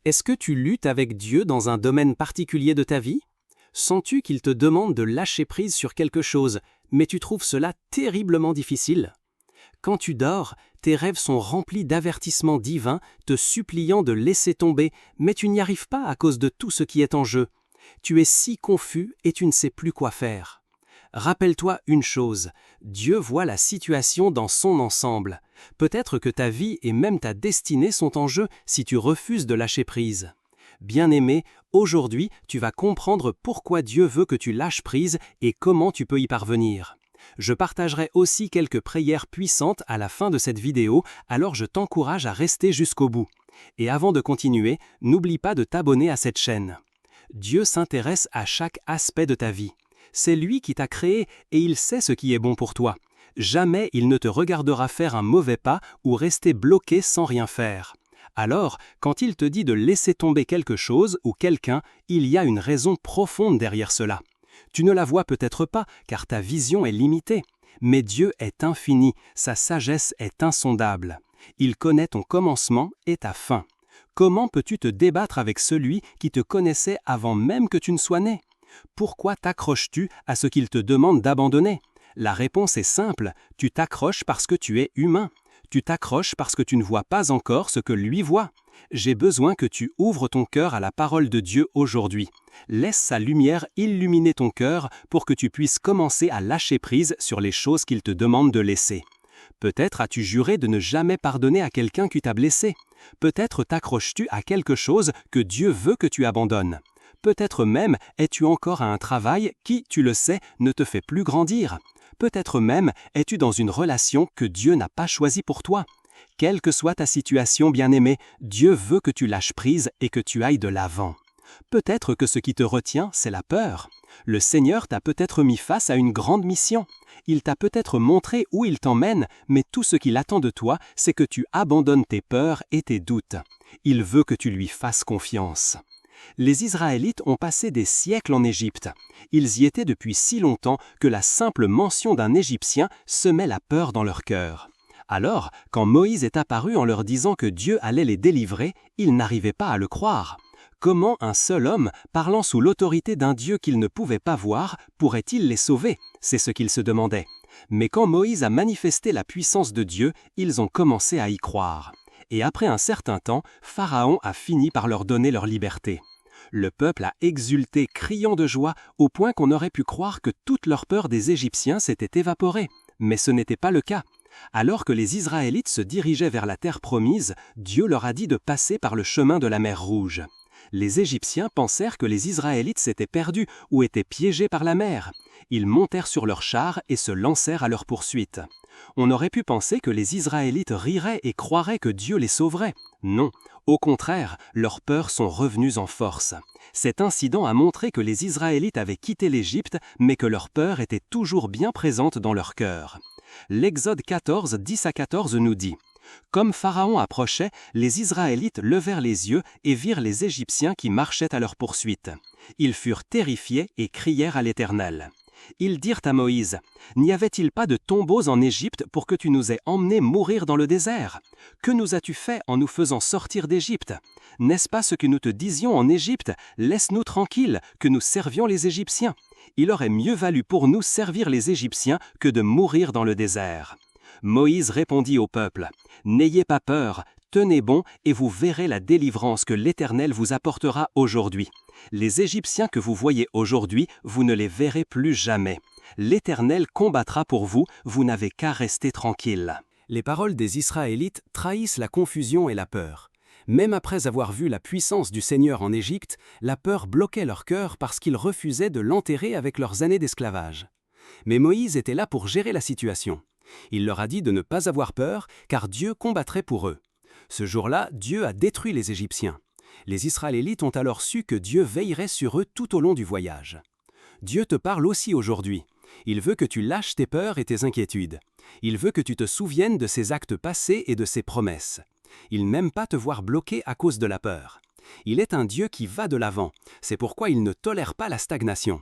Est-ce que tu luttes avec Dieu dans un domaine particulier de ta vie? Sens-tu qu'il te demande de lâcher prise sur quelque chose, mais tu trouves cela terriblement difficile? Quand tu dors, tes rêves sont remplis d'avertissements divins te suppliant de laisser tomber, mais tu n'y arrives pas à cause de tout ce qui est en jeu. Tu es si confus et tu ne sais plus quoi faire. Rappelle-toi une chose, Dieu voit la situation dans son ensemble. Peut-être que ta vie et même ta destinée sont en jeu si tu refuses de lâcher prise. Bien-aimé, aujourd'hui, tu vas comprendre pourquoi Dieu veut que tu lâches prise et comment tu peux y parvenir. Je partagerai aussi quelques prières puissantes à la fin de cette vidéo, alors je t'encourage à rester jusqu'au bout. Et avant de continuer, n'oublie pas de t'abonner à cette chaîne. Dieu s'intéresse à chaque aspect de ta vie. C'est lui qui t'a créé et il sait ce qui est bon pour toi. Jamais il ne te regardera faire un mauvais pas ou rester bloqué sans rien faire. Alors, quand il te dit de laisser tomber quelque chose ou quelqu'un, il y a une raison profonde derrière cela. Tu ne la vois peut-être pas, car ta vision est limitée. Mais Dieu est infini, sa sagesse est insondable. Il connaît ton commencement et ta fin. Comment peux-tu te débattre avec celui qui te connaissait avant même que tu ne sois né? Pourquoi t'accroches-tu à ce qu'il te demande d'abandonner? La réponse est simple, tu t'accroches parce que tu es humain. Tu t'accroches parce que tu ne vois pas encore ce que lui voit. J'ai besoin que tu ouvres ton cœur à la parole de Dieu aujourd'hui. Laisse sa lumière illuminer ton cœur pour que tu puisses commencer à lâcher prise sur les choses qu'il te demande de laisser. Peut-être as-tu juré de ne jamais pardonner à quelqu'un qui t'a blessé. Peut-être t'accroches-tu à quelque chose que Dieu veut que tu abandonnes. Peut-être même es-tu encore à un travail qui, tu le sais, ne te fait plus grandir. Peut-être même es-tu dans une relation que Dieu n'a pas choisie pour toi. Quelle que soit ta situation, bien-aimé, Dieu veut que tu lâches prise et que tu ailles de l'avant. Peut-être que ce qui te retient, c'est la peur. Le Seigneur t'a peut-être mis face à une grande mission. Il t'a peut-être montré où il t'emmène, mais tout ce qu'il attend de toi, c'est que tu abandonnes tes peurs et tes doutes. Il veut que tu lui fasses confiance. Les Israélites ont passé des siècles en Égypte. Ils y étaient depuis si longtemps que la simple mention d'un Égyptien semait la peur dans leur cœur. Alors, quand Moïse est apparu en leur disant que Dieu allait les délivrer, ils n'arrivaient pas à le croire. Comment un seul homme, parlant sous l'autorité d'un Dieu qu'ils ne pouvaient pas voir, pourrait-il les sauver? C'est ce qu'ils se demandaient. Mais quand Moïse a manifesté la puissance de Dieu, ils ont commencé à y croire. Et après un certain temps, Pharaon a fini par leur donner leur liberté. Le peuple a exulté, criant de joie, au point qu'on aurait pu croire que toute leur peur des Égyptiens s'était évaporée. Mais ce n'était pas le cas. Alors que les Israélites se dirigeaient vers la terre promise, Dieu leur a dit de passer par le chemin de la mer Rouge. Les Égyptiens pensèrent que les Israélites s'étaient perdus ou étaient piégés par la mer. Ils montèrent sur leurs chars et se lancèrent à leur poursuite. On aurait pu penser que les Israélites riraient et croiraient que Dieu les sauverait. Non, au contraire, leurs peurs sont revenues en force. Cet incident a montré que les Israélites avaient quitté l'Égypte, mais que leur peur était toujours bien présente dans leur cœur. L'Exode 14, 10 à 14 nous dit « Comme Pharaon approchait, les Israélites levèrent les yeux et virent les Égyptiens qui marchaient à leur poursuite. Ils furent terrifiés et crièrent à l'Éternel. Ils dirent à Moïse, « N'y avait-il pas de tombeaux en Égypte pour que tu nous aies emmenés mourir dans le désert? Que nous as-tu fait en nous faisant sortir d'Égypte? N'est-ce pas ce que nous te disions en Égypte? Laisse-nous tranquilles, que nous servions les Égyptiens. Il aurait mieux valu pour nous servir les Égyptiens que de mourir dans le désert. » Moïse répondit au peuple, « N'ayez pas peur, tenez bon et vous verrez la délivrance que l'Éternel vous apportera aujourd'hui. Les Égyptiens que vous voyez aujourd'hui, vous ne les verrez plus jamais. L'Éternel combattra pour vous, vous n'avez qu'à rester tranquille. » Les paroles des Israélites trahissent la confusion et la peur. Même après avoir vu la puissance du Seigneur en Égypte, la peur bloquait leur cœur parce qu'ils refusaient de l'enterrer avec leurs années d'esclavage. Mais Moïse était là pour gérer la situation. Il leur a dit de ne pas avoir peur, car Dieu combattrait pour eux. Ce jour-là, Dieu a détruit les Égyptiens. Les Israélites ont alors su que Dieu veillerait sur eux tout au long du voyage. Dieu te parle aussi aujourd'hui. Il veut que tu lâches tes peurs et tes inquiétudes. Il veut que tu te souviennes de ses actes passés et de ses promesses. Il n'aime pas te voir bloqué à cause de la peur. Il est un Dieu qui va de l'avant. C'est pourquoi il ne tolère pas la stagnation.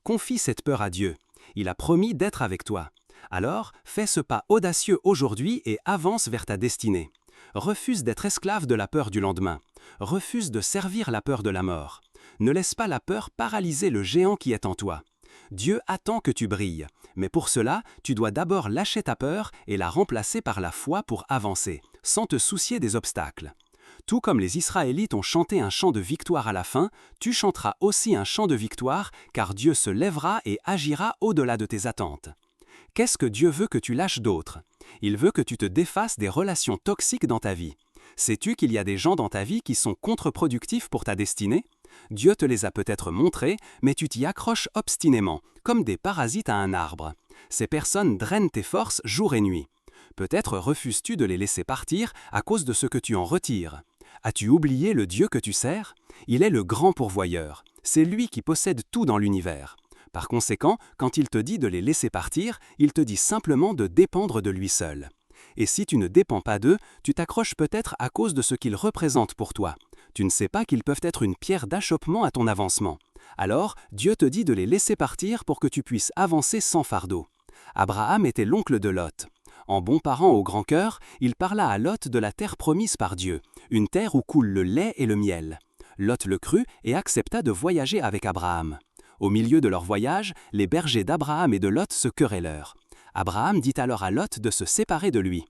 Confie cette peur à Dieu. Il a promis d'être avec toi. Alors, fais ce pas audacieux aujourd'hui et avance vers ta destinée. Refuse d'être esclave de la peur du lendemain. Refuse de servir la peur de la mort. Ne laisse pas la peur paralyser le géant qui est en toi. Dieu attend que tu brilles, mais pour cela, tu dois d'abord lâcher ta peur et la remplacer par la foi pour avancer, sans te soucier des obstacles. Tout comme les Israélites ont chanté un chant de victoire à la fin, tu chanteras aussi un chant de victoire, car Dieu se lèvera et agira au-delà de tes attentes. Qu'est-ce que Dieu veut que tu lâches d'autre? Il veut que tu te défasses des relations toxiques dans ta vie. Sais-tu qu'il y a des gens dans ta vie qui sont contre-productifs pour ta destinée? Dieu te les a peut-être montrés, mais tu t'y accroches obstinément, comme des parasites à un arbre. Ces personnes drainent tes forces jour et nuit. Peut-être refuses-tu de les laisser partir à cause de ce que tu en retires. As-tu oublié le Dieu que tu sers? Il est le grand pourvoyeur. C'est lui qui possède tout dans l'univers. Par conséquent, quand il te dit de les laisser partir, il te dit simplement de dépendre de lui seul. Et si tu ne dépends pas d'eux, tu t'accroches peut-être à cause de ce qu'ils représentent pour toi. Tu ne sais pas qu'ils peuvent être une pierre d'achoppement à ton avancement. Alors, Dieu te dit de les laisser partir pour que tu puisses avancer sans fardeau. Abraham était l'oncle de Lot. En bon parent au grand cœur, il parla à Lot de la terre promise par Dieu, une terre où coule le lait et le miel. Lot le crut et accepta de voyager avec Abraham. Au milieu de leur voyage, les bergers d'Abraham et de Lot se querellèrent. Abraham dit alors à Lot de se séparer de lui.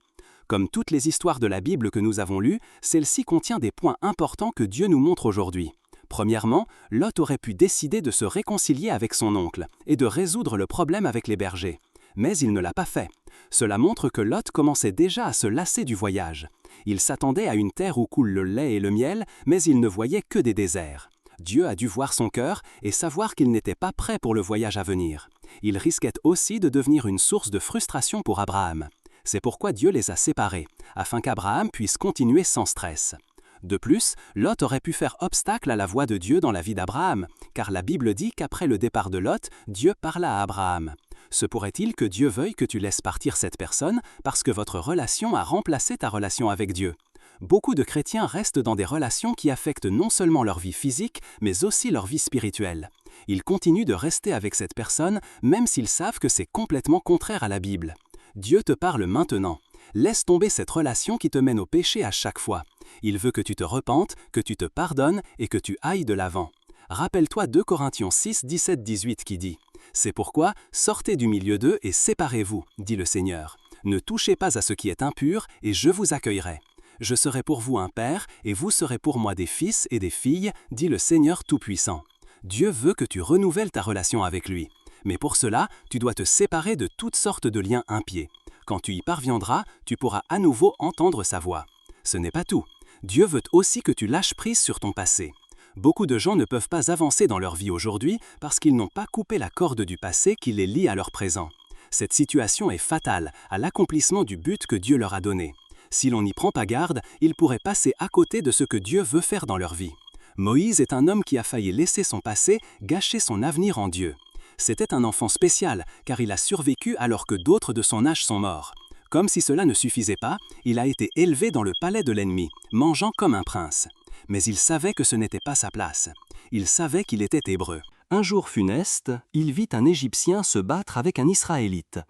Comme toutes les histoires de la Bible que nous avons lues, celle-ci contient des points importants que Dieu nous montre aujourd'hui. Premièrement, Lot aurait pu décider de se réconcilier avec son oncle et de résoudre le problème avec les bergers. Mais il ne l'a pas fait. Cela montre que Lot commençait déjà à se lasser du voyage. Il s'attendait à une terre où coule le lait et le miel, mais il ne voyait que des déserts. Dieu a dû voir son cœur et savoir qu'il n'était pas prêt pour le voyage à venir. Il risquait aussi de devenir une source de frustration pour Abraham. C'est pourquoi Dieu les a séparés, afin qu'Abraham puisse continuer sans stress. De plus, Lot aurait pu faire obstacle à la voix de Dieu dans la vie d'Abraham, car la Bible dit qu'après le départ de Lot, Dieu parla à Abraham. Se pourrait-il que Dieu veuille que tu laisses partir cette personne parce que votre relation a remplacé ta relation avec Dieu? Beaucoup de chrétiens restent dans des relations qui affectent non seulement leur vie physique, mais aussi leur vie spirituelle. Ils continuent de rester avec cette personne, même s'ils savent que c'est complètement contraire à la Bible. Dieu te parle maintenant. Laisse tomber cette relation qui te mène au péché à chaque fois. Il veut que tu te repentes, que tu te pardonnes et que tu ailles de l'avant. Rappelle-toi 2 Corinthiens 6, 17-18 qui dit « C'est pourquoi, sortez du milieu d'eux et séparez-vous, dit le Seigneur. Ne touchez pas à ce qui est impur, et je vous accueillerai. Je serai pour vous un père, et vous serez pour moi des fils et des filles, dit le Seigneur Tout-Puissant. » Dieu veut que tu renouvelles ta relation avec lui. Mais pour cela, tu dois te séparer de toutes sortes de liens impies. Quand tu y parviendras, tu pourras à nouveau entendre sa voix. Ce n'est pas tout. Dieu veut aussi que tu lâches prise sur ton passé. Beaucoup de gens ne peuvent pas avancer dans leur vie aujourd'hui parce qu'ils n'ont pas coupé la corde du passé qui les lie à leur présent. Cette situation est fatale à l'accomplissement du but que Dieu leur a donné. Si l'on n'y prend pas garde, ils pourraient passer à côté de ce que Dieu veut faire dans leur vie. Moïse est un homme qui a failli laisser son passé gâcher son avenir en Dieu. C'était un enfant spécial, car il a survécu alors que d'autres de son âge sont morts. Comme si cela ne suffisait pas, il a été élevé dans le palais de l'ennemi, mangeant comme un prince. Mais il savait que ce n'était pas sa place. Il savait qu'il était hébreu. Un jour funeste, il vit un Égyptien se battre avec un Israélite.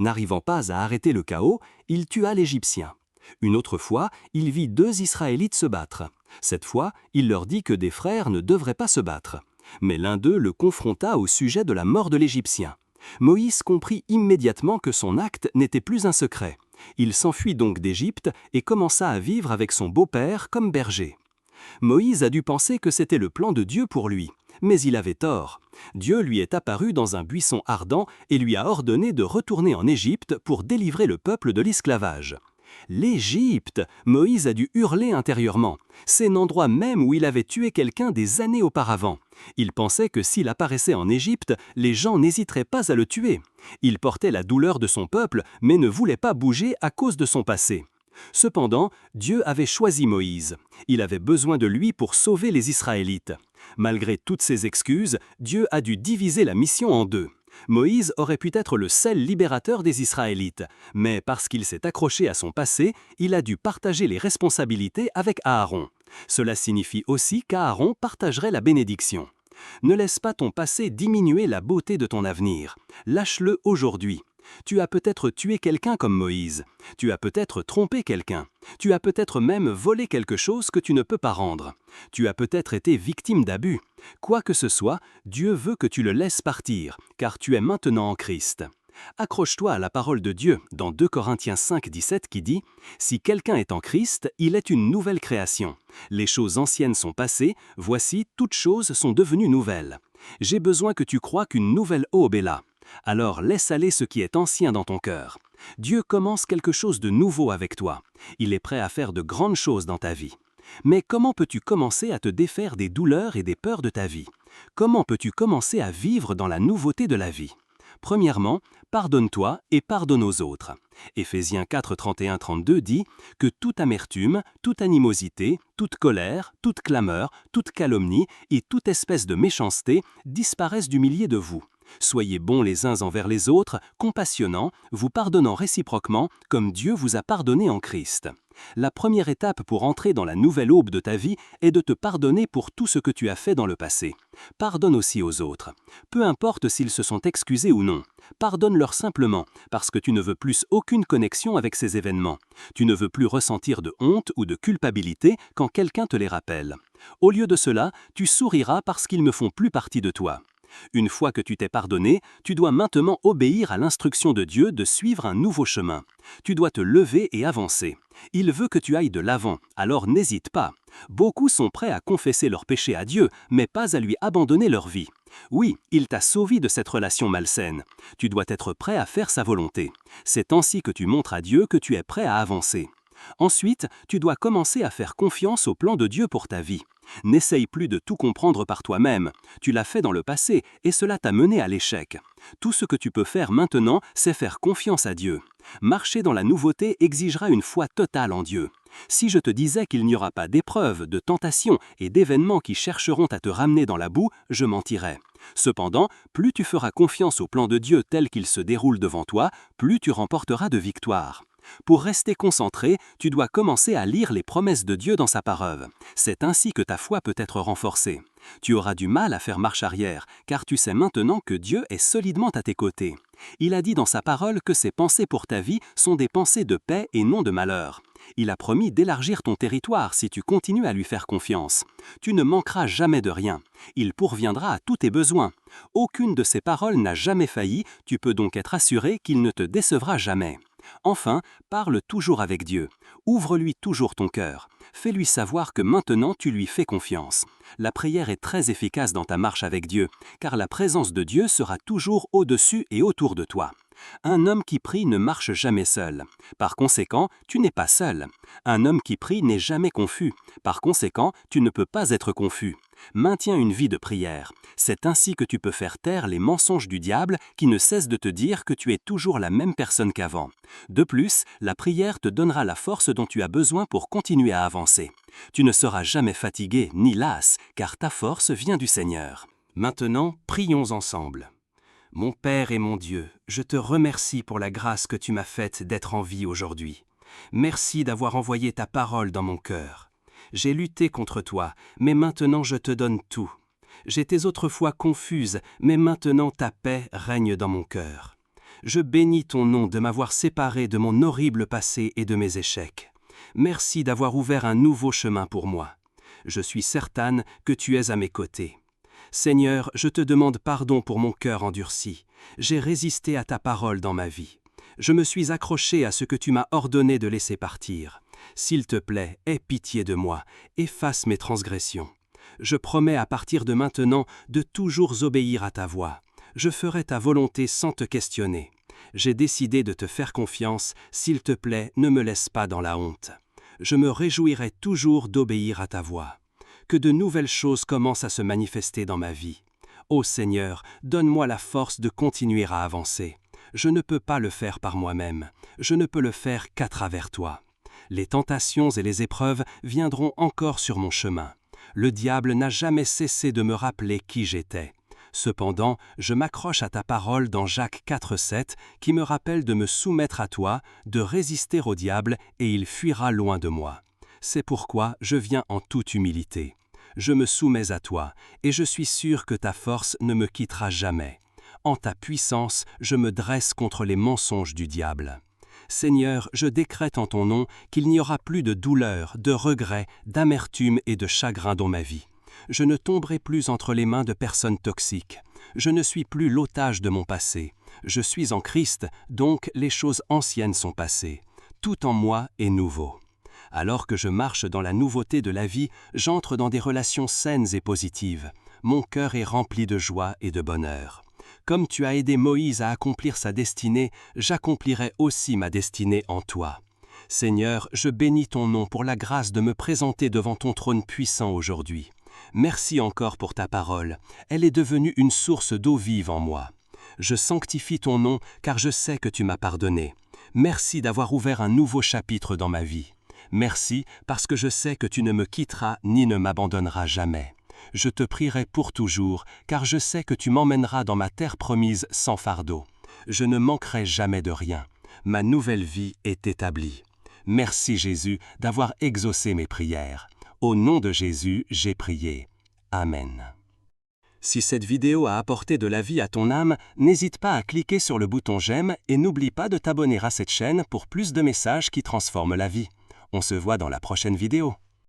N'arrivant pas à arrêter le chaos, il tua l'Égyptien. Une autre fois, il vit 2 Israélites se battre. Cette fois, il leur dit que des frères ne devraient pas se battre. Mais l'un d'eux le confronta au sujet de la mort de l'Égyptien. Moïse comprit immédiatement que son acte n'était plus un secret. Il s'enfuit donc d'Égypte et commença à vivre avec son beau-père comme berger. Moïse a dû penser que c'était le plan de Dieu pour lui, mais il avait tort. Dieu lui est apparu dans un buisson ardent et lui a ordonné de retourner en Égypte pour délivrer le peuple de l'esclavage. L'Égypte! Moïse a dû hurler intérieurement. C'est l'endroit même où il avait tué quelqu'un des années auparavant. Il pensait que s'il apparaissait en Égypte, les gens n'hésiteraient pas à le tuer. Il portait la douleur de son peuple, mais ne voulait pas bouger à cause de son passé. Cependant, Dieu avait choisi Moïse. Il avait besoin de lui pour sauver les Israélites. Malgré toutes ces excuses, Dieu a dû diviser la mission en 2. Moïse aurait pu être le seul libérateur des Israélites, mais parce qu'il s'est accroché à son passé, il a dû partager les responsabilités avec Aaron. Cela signifie aussi qu'Aaron partagerait la bénédiction. Ne laisse pas ton passé diminuer la beauté de ton avenir. Lâche-le aujourd'hui. Tu as peut-être tué quelqu'un comme Moïse. Tu as peut-être trompé quelqu'un. Tu as peut-être même volé quelque chose que tu ne peux pas rendre. Tu as peut-être été victime d'abus. Quoi que ce soit, Dieu veut que tu le laisses partir, car tu es maintenant en Christ. Accroche-toi à la parole de Dieu dans 2 Corinthiens 5, 17 qui dit « Si quelqu'un est en Christ, il est une nouvelle création. Les choses anciennes sont passées, voici, toutes choses sont devenues nouvelles. J'ai besoin que tu crois qu'une nouvelle aube est là. Alors laisse aller ce qui est ancien dans ton cœur. Dieu commence quelque chose de nouveau avec toi. Il est prêt à faire de grandes choses dans ta vie. Mais comment peux-tu commencer à te défaire des douleurs et des peurs de ta vie? Comment peux-tu commencer à vivre dans la nouveauté de la vie? Premièrement, pardonne-toi et pardonne aux autres. Éphésiens 4, 31-32 dit que toute amertume, toute animosité, toute colère, toute clameur, toute calomnie et toute espèce de méchanceté disparaissent du milieu de vous. Soyez bons les uns envers les autres, compassionnants, vous pardonnant réciproquement comme Dieu vous a pardonné en Christ. La première étape pour entrer dans la nouvelle aube de ta vie est de te pardonner pour tout ce que tu as fait dans le passé. Pardonne aussi aux autres. Peu importe s'ils se sont excusés ou non. Pardonne-leur simplement, parce que tu ne veux plus aucune connexion avec ces événements. Tu ne veux plus ressentir de honte ou de culpabilité quand quelqu'un te les rappelle. Au lieu de cela, tu souriras parce qu'ils ne font plus partie de toi. Une fois que tu t'es pardonné, tu dois maintenant obéir à l'instruction de Dieu de suivre un nouveau chemin. Tu dois te lever et avancer. Il veut que tu ailles de l'avant, alors n'hésite pas. Beaucoup sont prêts à confesser leurs péchés à Dieu, mais pas à lui abandonner leur vie. Oui, il t'a sauvé de cette relation malsaine. Tu dois être prêt à faire sa volonté. C'est ainsi que tu montres à Dieu que tu es prêt à avancer. Ensuite, tu dois commencer à faire confiance au plan de Dieu pour ta vie. N'essaye plus de tout comprendre par toi-même. Tu l'as fait dans le passé et cela t'a mené à l'échec. Tout ce que tu peux faire maintenant, c'est faire confiance à Dieu. Marcher dans la nouveauté exigera une foi totale en Dieu. Si je te disais qu'il n'y aura pas d'épreuves, de tentations et d'événements qui chercheront à te ramener dans la boue, je mentirais. Cependant, plus tu feras confiance au plan de Dieu tel qu'il se déroule devant toi, plus tu remporteras de victoires. Pour rester concentré, tu dois commencer à lire les promesses de Dieu dans sa parole. C'est ainsi que ta foi peut être renforcée. Tu auras du mal à faire marche arrière, car tu sais maintenant que Dieu est solidement à tes côtés. Il a dit dans sa parole que ses pensées pour ta vie sont des pensées de paix et non de malheur. Il a promis d'élargir ton territoire si tu continues à lui faire confiance. Tu ne manqueras jamais de rien. Il pourviendra à tous tes besoins. Aucune de ses paroles n'a jamais failli, tu peux donc être assuré qu'il ne te décevra jamais. Enfin, parle toujours avec Dieu. Ouvre-lui toujours ton cœur. Fais-lui savoir que maintenant tu lui fais confiance. La prière est très efficace dans ta marche avec Dieu, car la présence de Dieu sera toujours au-dessus et autour de toi. Un homme qui prie ne marche jamais seul. Par conséquent, tu n'es pas seul. Un homme qui prie n'est jamais confus. Par conséquent, tu ne peux pas être confus. Maintiens une vie de prière. C'est ainsi que tu peux faire taire les mensonges du diable qui ne cesse de te dire que tu es toujours la même personne qu'avant. De plus, la prière te donnera la force dont tu as besoin pour continuer à avancer. Tu ne seras jamais fatigué ni las, car ta force vient du Seigneur. Maintenant, prions ensemble. Mon Père et mon Dieu, je te remercie pour la grâce que tu m'as faite d'être en vie aujourd'hui. Merci d'avoir envoyé ta parole dans mon cœur. J'ai lutté contre toi, mais maintenant je te donne tout. J'étais autrefois confuse, mais maintenant ta paix règne dans mon cœur. Je bénis ton nom de m'avoir séparé de mon horrible passé et de mes échecs. Merci d'avoir ouvert un nouveau chemin pour moi. Je suis certaine que tu es à mes côtés. Seigneur, je te demande pardon pour mon cœur endurci. J'ai résisté à ta parole dans ma vie. Je me suis accroché à ce que tu m'as ordonné de laisser partir. S'il te plaît, aie pitié de moi, efface mes transgressions. Je promets à partir de maintenant de toujours obéir à ta voix. Je ferai ta volonté sans te questionner. J'ai décidé de te faire confiance, s'il te plaît, ne me laisse pas dans la honte. Je me réjouirai toujours d'obéir à ta voix. Que de nouvelles choses commencent à se manifester dans ma vie. Ô Seigneur, donne-moi la force de continuer à avancer. Je ne peux pas le faire par moi-même. Je ne peux le faire qu'à travers toi. Les tentations et les épreuves viendront encore sur mon chemin. Le diable n'a jamais cessé de me rappeler qui j'étais. Cependant, je m'accroche à ta parole dans Jacques 4,7 qui me rappelle de me soumettre à toi, de résister au diable et il fuira loin de moi. C'est pourquoi je viens en toute humilité. Je me soumets à toi et je suis sûr que ta force ne me quittera jamais. En ta puissance, je me dresse contre les mensonges du diable. Seigneur, je décrète en ton nom qu'il n'y aura plus de douleur, de regret, d'amertume et de chagrin dans ma vie. Je ne tomberai plus entre les mains de personnes toxiques. Je ne suis plus l'otage de mon passé. Je suis en Christ, donc les choses anciennes sont passées. Tout en moi est nouveau. Alors que je marche dans la nouveauté de la vie, j'entre dans des relations saines et positives. Mon cœur est rempli de joie et de bonheur. Comme tu as aidé Moïse à accomplir sa destinée, j'accomplirai aussi ma destinée en toi. Seigneur, je bénis ton nom pour la grâce de me présenter devant ton trône puissant aujourd'hui. Merci encore pour ta parole. Elle est devenue une source d'eau vive en moi. Je sanctifie ton nom car je sais que tu m'as pardonné. Merci d'avoir ouvert un nouveau chapitre dans ma vie. Merci parce que je sais que tu ne me quitteras ni ne m'abandonneras jamais. Je te prierai pour toujours, car je sais que tu m'emmèneras dans ma terre promise sans fardeau. Je ne manquerai jamais de rien. Ma nouvelle vie est établie. Merci Jésus d'avoir exaucé mes prières. Au nom de Jésus, j'ai prié. Amen. Si cette vidéo a apporté de la vie à ton âme, n'hésite pas à cliquer sur le bouton j'aime et n'oublie pas de t'abonner à cette chaîne pour plus de messages qui transforment la vie. On se voit dans la prochaine vidéo.